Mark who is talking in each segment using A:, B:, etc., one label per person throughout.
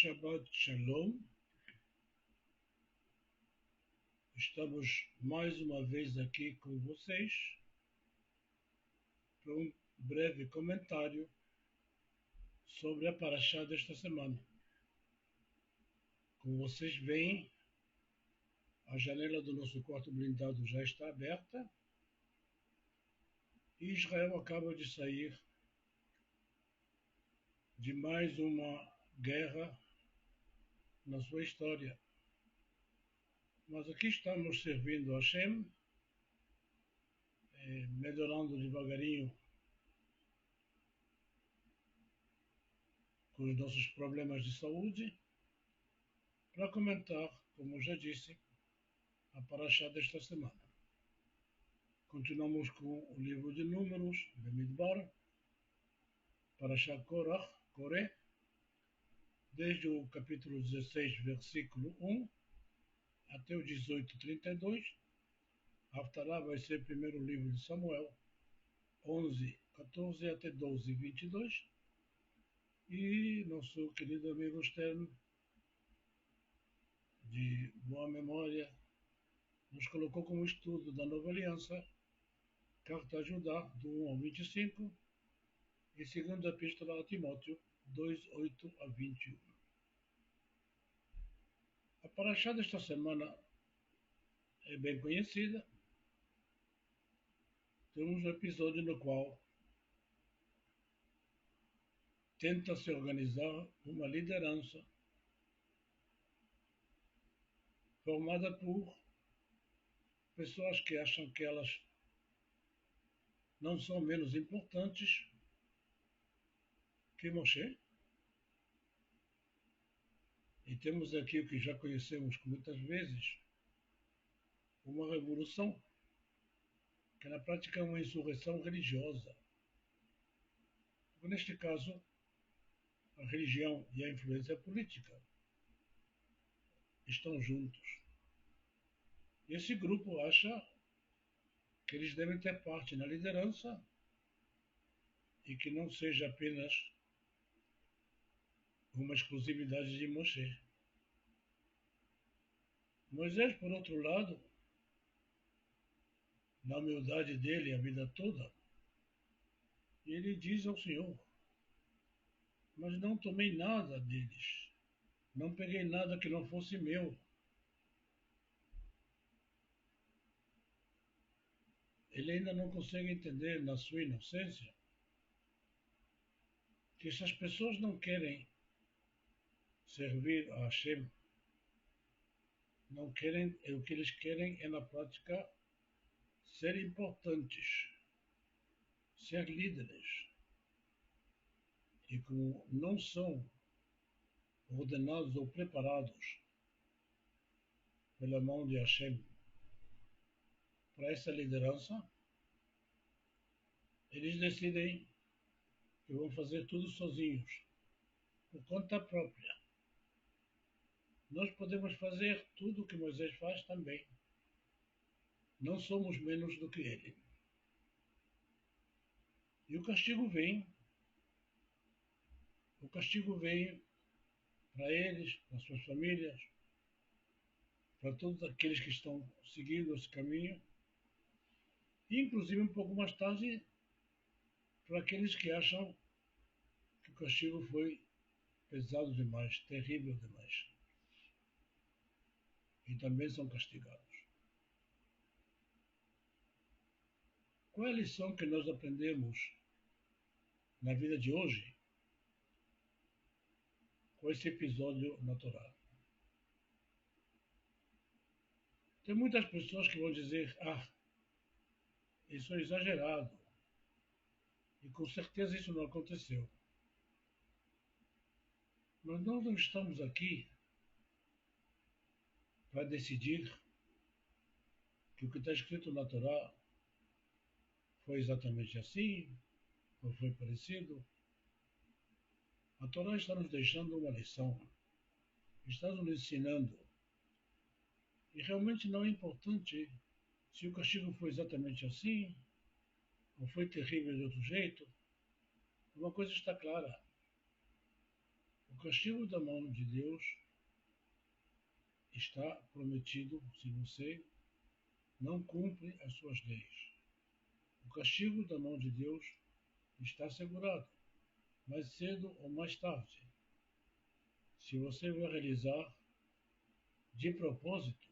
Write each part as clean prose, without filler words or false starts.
A: Shabbat Shalom. Estamos mais uma vez aqui com vocês para um breve comentário sobre a Parashá desta semana. Como vocês veem, a janela do nosso quarto blindado já está aberta e Israel acaba de sair de mais uma guerra na sua história. Mas aqui estamos servindo a Hashem, melhorando devagarinho com os nossos problemas de saúde, para comentar, como já disse, a Parashá desta semana. Continuamos com o livro de Números, Bemidbar, Parashá Koré, desde o capítulo 16, versículo 1, até o 18:32. Haftará vai ser o primeiro livro de Samuel, 11:14 até 12:22. E nosso querido amigo Stern, de boa memória, nos colocou como estudo da Nova Aliança, Carta a Judá, do 1 ao 25, e segunda Epístola a Timóteo, 2:8-21. A Parashá desta semana é bem conhecida. Temos um episódio no qual tenta se organizar uma liderança formada por pessoas que acham que elas não são menos importantes que Moshe. E temos aqui o que já conhecemos muitas vezes, uma revolução, que na prática é uma insurreição religiosa. Neste caso, a religião e a influência política estão juntos. E esse grupo acha que eles devem ter parte na liderança e que não seja apenas uma exclusividade de Moshe. Moisés, por outro lado, na humildade dele a vida toda, ele diz ao Senhor: mas não tomei nada deles, não peguei nada que não fosse meu. Ele ainda não consegue entender, na sua inocência, que essas pessoas não querem servir a Hashem, não querem, o que eles querem é, na prática, ser importantes, ser líderes. E como não são ordenados ou preparados pela mão de Hashem para essa liderança, eles decidem que vão fazer tudo sozinhos, por conta própria. Nós podemos fazer tudo o que Moisés faz também. Não somos menos do que ele. E o castigo vem. O castigo vem para eles, para suas famílias, para todos aqueles que estão seguindo esse caminho, e inclusive um pouco mais tarde para aqueles que acham que o castigo foi pesado demais, terrível demais. E também são castigados. Qual é a lição que nós aprendemos na vida de hoje com esse episódio na Torá? Tem muitas pessoas que vão dizer: isso é exagerado. E com certeza isso não aconteceu. Mas nós não estamos aqui para decidir que o que está escrito na Torá foi exatamente assim, ou foi parecido. A Torá está nos deixando uma lição, está nos ensinando. E realmente não é importante se o castigo foi exatamente assim, ou foi terrível de outro jeito. Uma coisa está clara: o castigo da mão de Deus está prometido se você não cumpre as suas leis. O castigo da mão de Deus está assegurado, mais cedo ou mais tarde. Se você vai realizar de propósito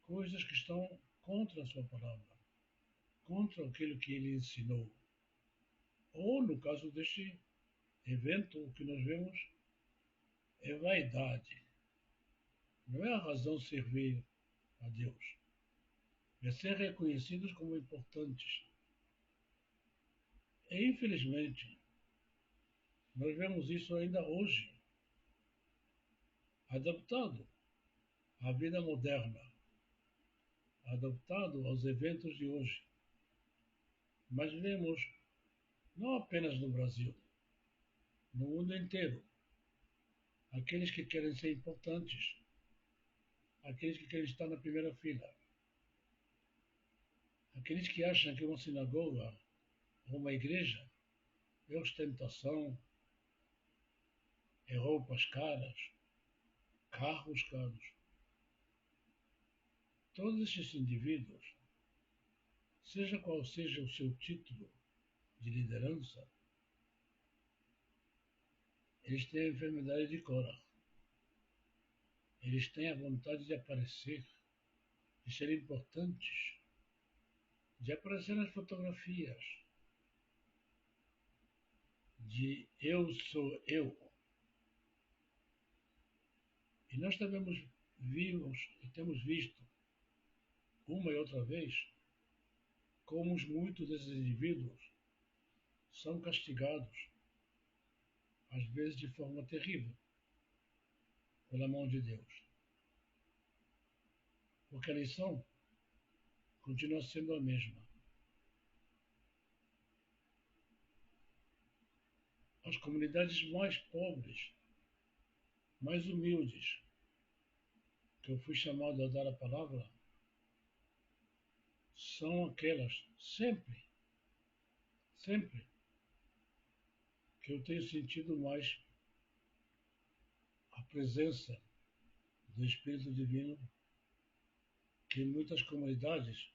A: coisas que estão contra a sua palavra, contra aquilo que ele ensinou. Ou, no caso deste evento, o que nós vemos é vaidade. Não é a razão servir a Deus. É ser reconhecidos como importantes. E, infelizmente, nós vemos isso ainda hoje, adaptado à vida moderna, adaptado aos eventos de hoje. Mas vemos, não apenas no Brasil, no mundo inteiro, aqueles que querem ser importantes, aqueles que querem estar na primeira fila, aqueles que acham que uma sinagoga ou uma igreja é ostentação, é roupas caras, carros caros. Todos esses indivíduos, seja qual seja o seu título de liderança, eles têm a enfermidade de Cora. Eles têm a vontade de aparecer, de ser importantes, de aparecer nas fotografias, de eu sou eu. E nós também vimos e temos visto uma e outra vez como muitos desses indivíduos são castigados, às vezes de forma terrível, pela mão de Deus. Porque a lição continua sendo a mesma. As comunidades mais pobres, mais humildes, que eu fui chamado a dar a palavra, são aquelas, sempre, que eu tenho sentido mais a presença do Espírito Divino, que em muitas comunidades,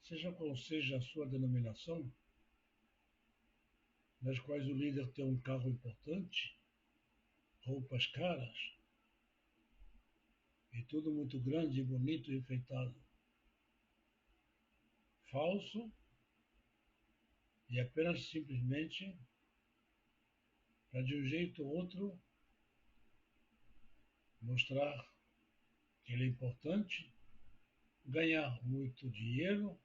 A: seja qual seja a sua denominação, nas quais o líder tem um carro importante, roupas caras, e tudo muito grande, bonito e enfeitado. Falso e apenas simplesmente para de um jeito ou outro mostrar que ele é importante, ganhar muito dinheiro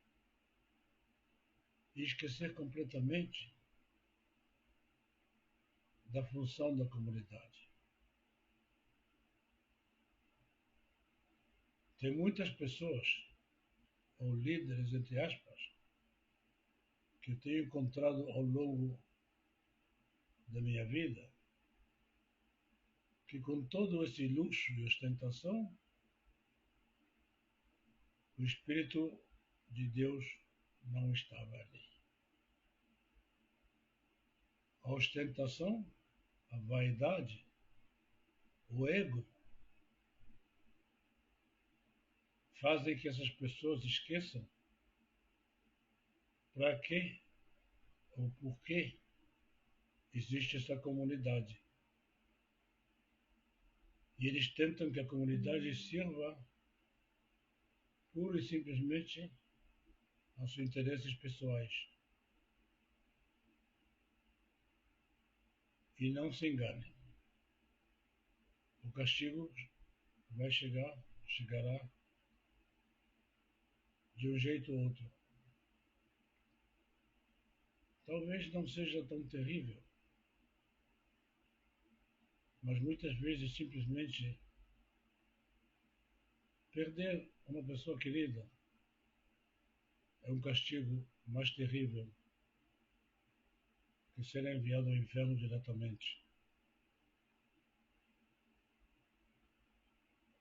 A: e esquecer completamente da função da comunidade. Tem muitas pessoas, ou líderes, entre aspas, que eu tenho encontrado ao longo da minha vida, que com todo esse luxo e ostentação, o Espírito de Deus não estava ali. A ostentação, a vaidade, o ego, fazem que essas pessoas esqueçam para quê ou por que existe essa comunidade. E eles tentam que a comunidade sirva pura e simplesmente aos seus interesses pessoais. E não se enganem. O castigo vai chegará de um jeito ou outro. Talvez não seja tão terrível, mas muitas vezes simplesmente perder uma pessoa querida é um castigo mais terrível que ser enviado ao inferno diretamente.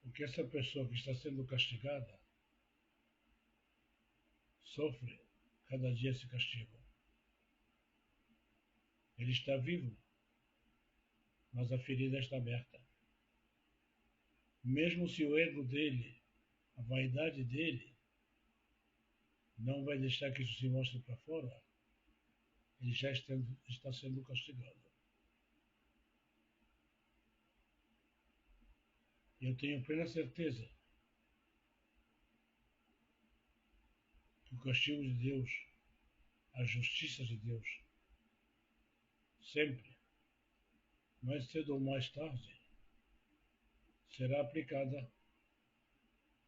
A: Porque essa pessoa que está sendo castigada sofre cada dia esse castigo. Ele está vivo, mas a ferida está aberta. Mesmo se o ego dele, a vaidade dele, não vai deixar que isso se mostre para fora, ele já está sendo castigado. Eu tenho plena certeza que o castigo de Deus, a justiça de Deus, sempre, mais cedo ou mais tarde, será aplicada,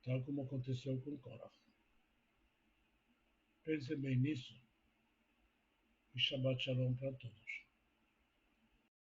A: tal como aconteceu com Korah. Pense bem nisso e Shabbat Shalom para todos.